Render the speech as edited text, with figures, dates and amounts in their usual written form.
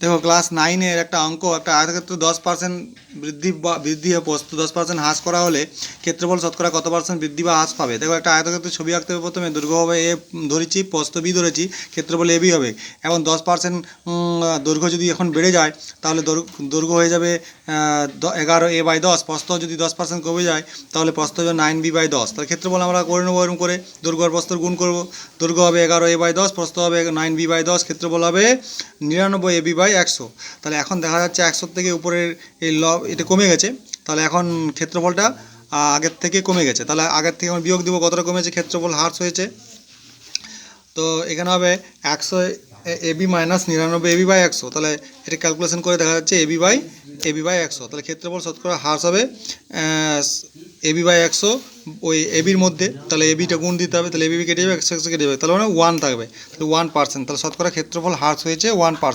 দেখো ক্লাস 9-এর একটা অঙ্ক, একটা আয়তক্ষেত্র 10% বৃদ্ধি ও প্রস্থ 10% হ্রাস করা হলে ক্ষেত্রফল শতকরা কত পার্সেন্ট বৃদ্ধি বা হ্রাস পাবে। দেখো একটা আয়তক্ষেত্রের ছবি আঁকতে হবে। প্রথমে দৈর্ঘ্য হবে এ ধরেছি, প্রস্থ বি ধরেছি, ক্ষেত্রফল এ বি হবে। এবং 10% দৈর্ঘ্য যদি এখন বেড়ে যায় তাহলে দৈর্ঘ্য হয়ে যাবে 11a/10। প্রস্থ যদি 10% কমে যায় তাহলে প্রস্থ হবে 9b/10। তাহলে ক্ষেত্রফল আমরা করে নেবো এরকম করে, দৈর্ঘ্য আর প্রস্থর গুণ করবো। দৈর্ঘ্য হবে 11a/10, প্রস্থ হবে 9b/10, ক্ষেত্রফল হবে 99ab/100। তাহলে এখন দেখা যাচ্ছে 100 থেকে উপরের এই এটা কমে গেছে। তাহলে এখন ক্ষেত্রফলটা আগের থেকে কমে গেছে। তাহলে আগের থেকে আমরা বিয়োগ দিব, কতটা কমেছে, ক্ষেত্রফল হ্রাস হয়েছে। তো এখানে হবে 100 এবি মাইনাস 99ab/100। তাহলে এটা ক্যালকুলেশন করে দেখা যাচ্ছে এবি/100। তাহলে ক্ষেত্রফল শতকরা হ্রাস হবে এবি/100 ওই এবির মধ্যে। তাহলে এবিটা গুণ দিতে হবে, তাহলে এবি কেটে যাবে, 100 কেটে যাবে, তাহলে মানে 1 থাকবে, তাহলে 1%। তাহলে শতকরা ক্ষেত্রফল হ্রাস হয়েছে 1%।